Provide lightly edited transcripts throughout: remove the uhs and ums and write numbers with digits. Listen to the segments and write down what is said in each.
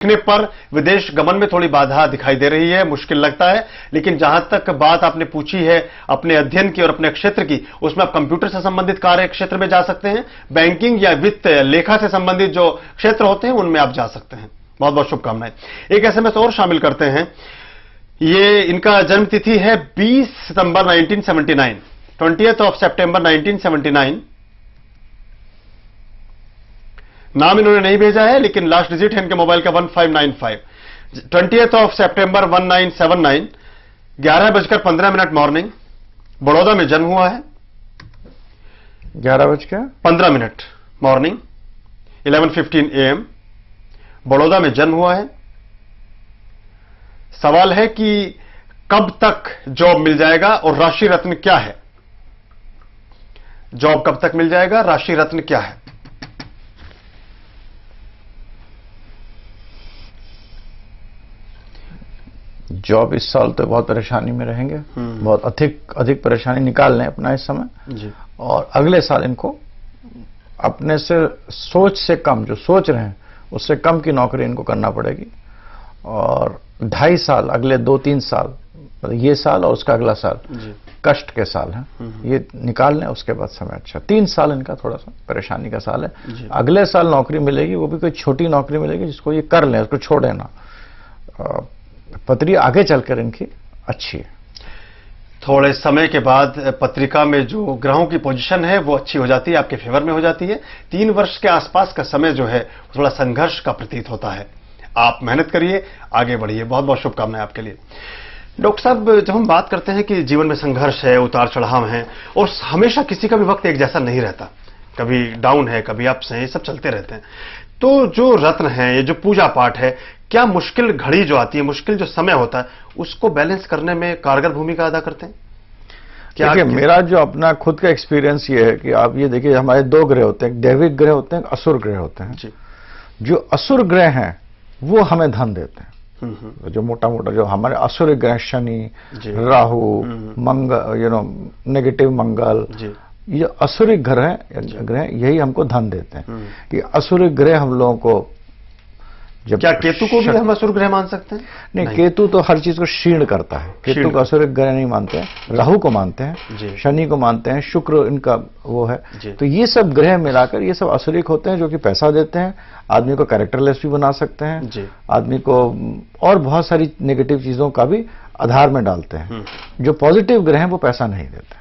देखने पर विदेश गमन में थोड़ी बाधा दिखाई दे रही है, मुश्किल लगता है। लेकिन जहां तक बात आपने पूछी है अपने अध्ययन की और अपने क्षेत्र की, उसमें आप कंप्यूटर से संबंधित कार्य क्षेत्र में जा सकते हैं, बैंकिंग या वित्त लेखा से संबंधित जो क्षेत्र होते हैं उनमें आप जा सकते हैं। बहुत बहुत शुभकामनाएं। एक एसएमएस और शामिल करते हैं। ये इनका जन्म तिथि है 20 सितंबर 1979, 20th of September 1979। नाम इन्होंने नहीं भेजा है, लेकिन लास्ट डिजिट है इनके मोबाइल का 1595। 20th of September 1979, 11:15 morning, Baroda में जन्म हुआ है। 11:15 मॉर्निंग, 11:15 AM, बड़ौदा में जन्म हुआ है। सवाल है कि कब तक जॉब मिल जाएगा और राशि रत्न क्या है? जॉब कब तक मिल जाएगा, राशि रत्न क्या है? जॉब इस साल तो बहुत परेशानी में रहेंगे, बहुत अधिक परेशानी निकाल लें अपना इस समय जी। और अगले साल इनको अपने से सोच से कम, जो सोच रहे हैं उससे कम की नौकरी इनको करना पड़ेगी। और 2.5 साल, अगले 2-3 साल, ये साल और उसका अगला साल कष्ट के साल हैं, ये निकाल लें, उसके बाद समय अच्छा। 3 साल इनका थोड़ा सा परेशानी का साल है। अगले साल नौकरी मिलेगी, वो भी कोई छोटी नौकरी मिलेगी जिसको ये कर लें, उसको छोड़े ना। पत्री आगे चलकर इनकी अच्छी है। थोड़े समय के बाद पत्रिका में जो ग्रहों की पोजीशन है वो अच्छी हो जाती है, आपके फेवर में हो जाती है। 3 वर्ष के आसपास का समय जो है थोड़ा संघर्ष का प्रतीत होता है। आप मेहनत करिए, आगे बढ़िए। बहुत बहुत शुभकामनाएं आपके लिए। डॉक्टर साहब, जब हम बात करते हैं कि जीवन में संघर्ष है, उतार चढ़ाव है, और हमेशा किसी का भी वक्त एक जैसा नहीं रहता, कभी डाउन है, कभी अप्स हैं, ये सब चलते रहते हैं। तो जो रत्न है, ये जो पूजा पाठ है, क्या मुश्किल घड़ी जो आती है, मुश्किल जो समय होता है, उसको बैलेंस करने में कारगर भूमिका अदा करते हैं? देखिए, मेरा जो अपना खुद का एक्सपीरियंस ये है कि आप ये देखिए, हमारे 2 ग्रह होते हैं, दैविक ग्रह होते हैं, असुर ग्रह होते हैं जी। जो असुर ग्रह हैं वो हमें धन देते हैं। जो मोटा मोटा जो हमारे असुर ग्रह, शनि, राहु, मंगल, नेगेटिव मंगल, ये असुर ग्रह यही हमको धन देते हैं। कि असुर ग्रह हम लोगों को, क्या केतु को भी हम असुर ग्रह मान सकते हैं? नहीं, केतु तो हर चीज को क्षीण करता है। केतु को असुर ग्रह नहीं मानते हैं, राहु को मानते हैं, शनि को मानते हैं, शुक्र इनका वो है। तो ये सब ग्रह मिलाकर ये सब असुरिक होते हैं, जो कि पैसा देते हैं, आदमी को कैरेक्टरलेस भी बना सकते हैं, आदमी को और बहुत सारी नेगेटिव चीजों का भी आधार में डालते हैं। जो पॉजिटिव ग्रह हैं वो पैसा नहीं देते,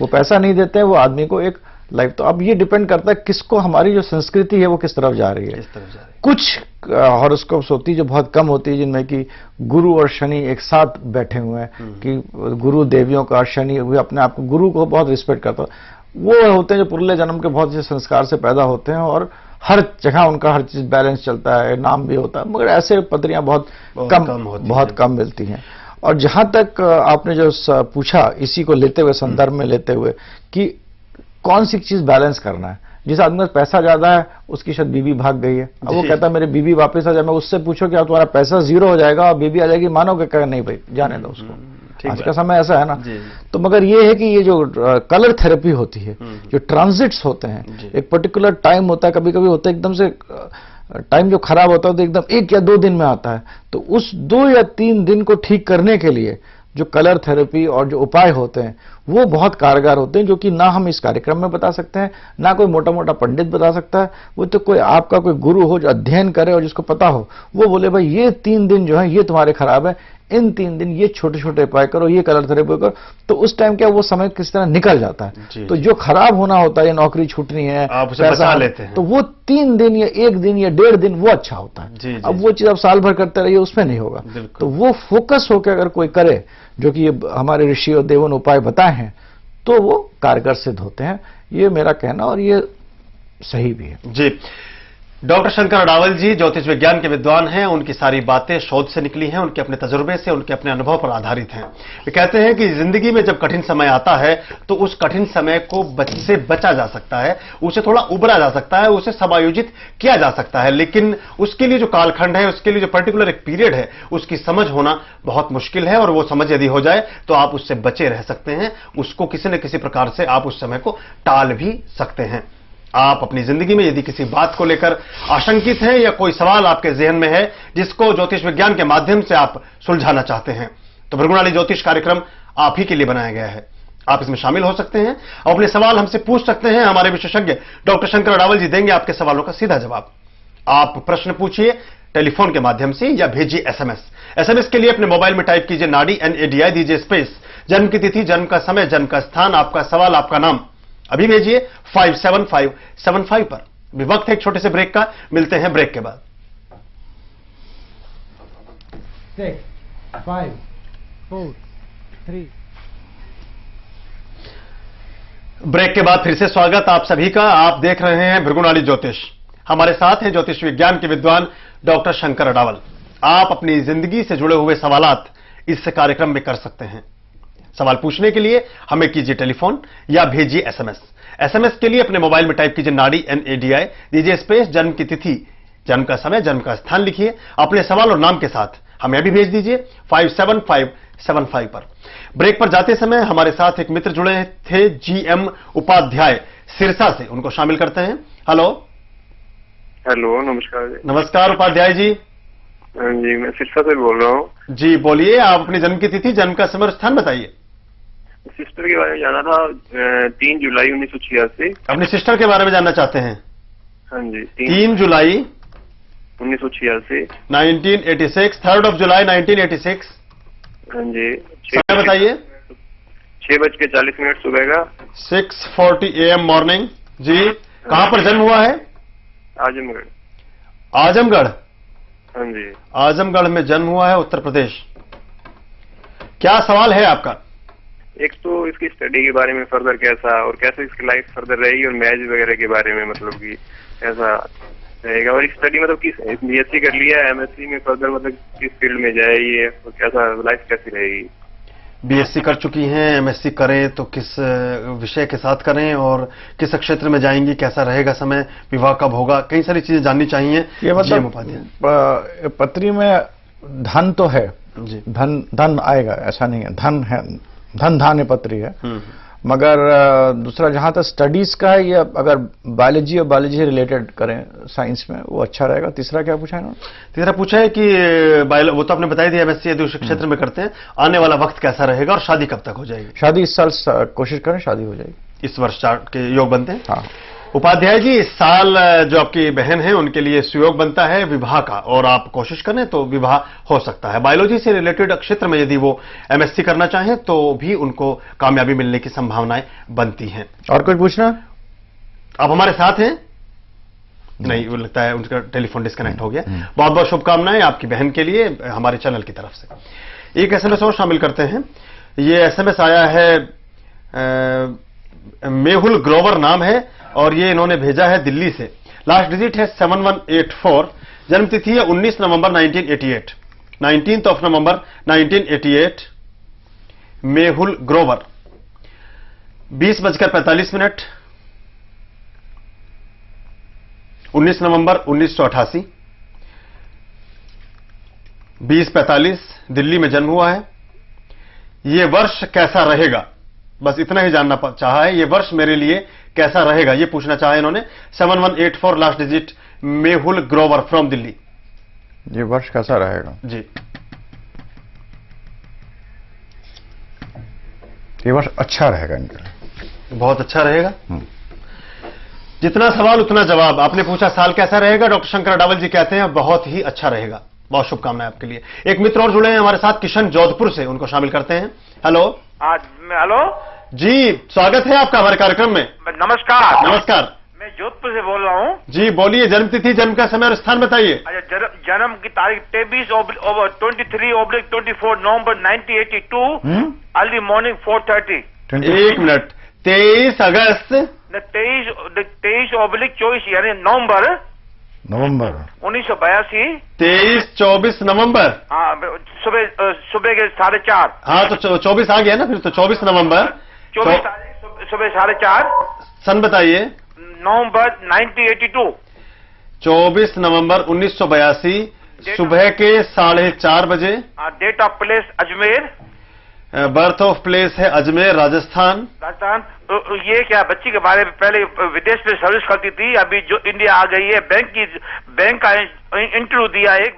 वो पैसा नहीं देते हैं, वो आदमी को एक लाइफ। तो अब ये डिपेंड करता है किसको, हमारी जो संस्कृति है वो किस तरफ जा रही है। कुछ हॉरोस्कोप्स होती है जो बहुत कम होती है, जिनमें कि गुरु और शनि एक साथ बैठे हुए हैं, कि गुरु देवियों का, शनि भी अपने आप को, गुरु को बहुत रिस्पेक्ट करता है। वो होते हैं जो पुरले जन्म के बहुत से संस्कार से पैदा होते हैं और हर जगह उनका हर चीज बैलेंस चलता है, नाम भी होता है। मगर ऐसे पत्रियां बहुत कम मिलती हैं। और जहां तक आपने जो पूछा, इसी को लेते हुए, संदर्भ में लेते हुए, कि कौन सी चीज बैलेंस करना है। जिस आदमी का पैसा ज्यादा है उसकी शायद बीवी भाग गई है, अब वो कहता है मेरी बीवी वापस आ जाए। मैं उससे पूछो क्या तुम्हारा पैसा 0 हो जाएगा और बीवी आ जाएगी, मानोगे? क्या नहीं भाई, जाने दो उसको, आज का समय ऐसा है ना। तो मगर ये है कि ये जो कलर थेरेपी होती है, जो ट्रांजिट्स होते हैं, एक पर्टिकुलर टाइम होता है, कभी कभी होता है एकदम से टाइम जो खराब होता है तो एकदम 1 या 2 दिन में आता है। तो उस 2 या 3 दिन को ठीक करने के लिए जो कलर थेरेपी और जो उपाय होते हैं वो बहुत कारगर होते हैं, जो कि ना हम इस कार्यक्रम में बता सकते हैं, ना कोई मोटा मोटा पंडित बता सकता है। वो तो कोई आपका कोई गुरु हो जो अध्ययन करे और जिसको पता हो, वो बोले भाई ये 3 दिन जो है ये तुम्हारे खराब है, इन 3 दिन ये छोटे छोटे उपाय करो, ये कलर थेरेपी करो। तो उस टाइम क्या वो समय किस तरह निकल जाता है। तो जो खराब होना होता है, ये नौकरी छूटनी है, आप उसे बचा लेते हैं, तो वो 3 दिन या 1 दिन या 1.5 दिन वो अच्छा होता है। अब वो चीज आप साल भर करते रहिए, उसमें नहीं होगा। तो वो फोकस होकर अगर कोई करे, जो कि हमारे ऋषि और देवों ने उपाय बताए हैं, तो वो कारगर सिद्ध होते हैं। ये मेरा कहना, और ये सही भी है जी। डॉक्टर शंकर अडावल जी ज्योतिष विज्ञान के विद्वान हैं। उनकी सारी बातें शोध से निकली हैं, उनके अपने तजुर्बे से, उनके अपने अनुभव पर आधारित हैं। वे कहते हैं कि जिंदगी में जब कठिन समय आता है तो उस कठिन समय को से बचा जा सकता है, उसे थोड़ा उबरा जा सकता है, उसे समायोजित किया जा सकता है। लेकिन उसके लिए जो कालखंड है, उसके लिए जो पर्टिकुलर एक पीरियड है, उसकी समझ होना बहुत मुश्किल है। और वो समझ यदि हो जाए तो आप उससे बचे रह सकते हैं, उसको किसी न किसी प्रकार से आप उस समय को टाल भी सकते हैं। आप अपनी जिंदगी में यदि किसी बात को लेकर आशंकित हैं या कोई सवाल आपके जहन में है जिसको ज्योतिष विज्ञान के माध्यम से आप सुलझाना चाहते हैं, तो भृगुनाली ज्योतिष कार्यक्रम आप ही के लिए बनाया गया है। आप इसमें शामिल हो सकते हैं और अपने सवाल हमसे पूछ सकते हैं। हमारे विशेषज्ञ डॉक्टर शंकर अडावल जी देंगे आपके सवालों का सीधा जवाब। आप प्रश्न पूछिए टेलीफोन के माध्यम से या भेजिए एसएमएस के लिए अपने मोबाइल में टाइप कीजिए नाडी NADI, दीजिए स्पेस, जन्म की तिथि, जन्म का समय, जन्म का स्थान, आपका सवाल, आपका नाम अभी भेजिए 57575 पर। भी वक्त है एक छोटे से ब्रेक का, मिलते हैं ब्रेक के बाद। 6, 5, 4, 3। ब्रेक के बाद फिर से स्वागत आप सभी का। आप देख रहे हैं भृगुनाली ज्योतिष। हमारे साथ हैं ज्योतिष विज्ञान के विद्वान डॉक्टर शंकर अडावल। आप अपनी जिंदगी से जुड़े हुए सवालात इस कार्यक्रम में कर सकते हैं। सवाल पूछने के लिए हमें कीजिए टेलीफोन या भेजिए एसएमएस के लिए अपने मोबाइल में टाइप कीजिए नाडी NADI, दीजिए स्पेस, जन्म की तिथि, जन्म का समय, जन्म का स्थान लिखिए, अपने सवाल और नाम के साथ हमें अभी भेज दीजिए 57575 पर। ब्रेक पर जाते समय हमारे साथ एक मित्र जुड़े थे, GM उपाध्याय सिरसा से, उनको शामिल करते हैं। हेलो नमस्कार जी। नमस्कार उपाध्याय जी। जी मैं सिरसा से बोल रहा हूँ जी बोलिए, आप अपनी जन्म की तिथि, जन्म का समय और स्थान बताइए। सिस्टर के बारे में जाना था। 3 जुलाई 1986। अपनी सिस्टर के बारे में जानना चाहते हैं? हाँ जी। 3 जुलाई 1986। 1986, 3 जुलाई 1986। हाँ जी। समय बताइए। 6:40 सुबह का। 6:40 AM मॉर्निंग। जी कहां पर जन्म हुआ है? आजमगढ़। आजमगढ़? हाँ जी। आजमगढ़ में जन्म हुआ है, उत्तर प्रदेश। क्या सवाल है आपका? एक तो इसकी स्टडी के बारे में फर्दर कैसा और कैसे इसकी लाइफ फर्दर रहेगी, और मैच वगैरह के बारे में मतलब कि कैसा रहेगा, और स्टडी मतलब किस BSc कर लिया है, MSc में फर्दर मतलब किस फील्ड में जाएगी और कैसा लाइफ कैसी रहेगी। BSc कर चुकी हैं, MSc करें तो किस विषय के साथ करें और किस क्षेत्र में जाएंगी, कैसा रहेगा समय, विवाह कब होगा, कई सारी चीजें जाननी चाहिए। ये मतलब पत्री में धन तो है जी, धन आएगा, ऐसा नहीं है, धन है, धन धान्य पत्री है, मगर दूसरा जहां तक स्टडीज का है, ये अगर बायोलॉजी और बायोलॉजी से रिलेटेड करें साइंस में वो अच्छा रहेगा। तीसरा क्या पूछा है इन्होंने? तीसरा पूछा है कि वो तो आपने बताई दिया MSc यदि उस क्षेत्र में करते हैं, आने वाला वक्त कैसा रहेगा और शादी कब तक हो जाएगी? शादी इस साल कोशिश करें, शादी हो जाएगी। इस वर्ष के योग बनते हैं। हाँ उपाध्याय जी, इस साल जो आपकी बहन है उनके लिए सुयोग बनता है विवाह का, और आप कोशिश करें तो विवाह हो सकता है। बायोलॉजी से रिलेटेड क्षेत्र में यदि वो MSc करना चाहें तो भी उनको कामयाबी मिलने की संभावनाएं बनती हैं। और कुछ पूछना? आप हमारे साथ हैं? नहीं, वो लगता है उनका टेलीफोन डिस्कनेक्ट हो गया। बहुत बहुत शुभकामनाएं आपकी बहन के लिए हमारे चैनल की तरफ से। एक SMS और शामिल करते हैं। ये SMS आया है, मेहुल ग्रोवर नाम है और ये इन्होंने भेजा है दिल्ली से। लास्ट डिजिट है 7184। जन्म तिथि है 19 नवंबर 1988, 19th of November 1988। Mehul Grover. 20:45, 19 नवंबर 1988, 20:45 दिल्ली में जन्म हुआ है। ये वर्ष कैसा रहेगा, बस इतना ही जानना चाहा है। ये वर्ष मेरे लिए कैसा रहेगा ये पूछना चाहा है इन्होंने। 7184 last digit, Mehul Grover from Delhi. ये वर्ष कैसा रहेगा जी? ये वर्ष अच्छा रहेगा इनके लिए, बहुत अच्छा रहेगा। जितना सवाल उतना जवाब। आपने पूछा साल कैसा रहेगा, डॉक्टर शंकर अडावल जी कहते हैं बहुत ही अच्छा रहेगा। बहुत शुभकामनाएं आपके लिए। एक मित्र और जुड़े हैं हमारे साथ, किशन जोधपुर से, उनको शामिल करते हैं। हेलो। हेलो जी, स्वागत है आपका हमारे कार्यक्रम में। नमस्कार। नमस्कार। मैं जोधपुर से बोल रहा हूँ। जी बोलिए, जन्म तिथि, जन्म का समय और स्थान बताइए। अच्छा, जन्म की तारीख 23/24 नवंबर 1982, अर्ली मॉर्निंग 4:30। 1 मिनट, 23 अगस्त 23/24 यानी नवंबर 1982। 23-24 नवंबर। हाँ, सुबह के 4:30। हाँ तो 24 आ गया ना फिर तो। 24 नवंबर 24 तारीख सुबह 4:30। सन बताइए। नवंबर 1982। 24 नवंबर 1982 सुबह के 4:30 बजे। Date of place Ajmer. Birth of place है अजमेर, राजस्थान। राजस्थान। तो ये क्या बच्ची के बारे में पहले विदेश में सर्विस करती थी, अभी जो इंडिया आ गई है बैंक का इंटरव्यू दिया एक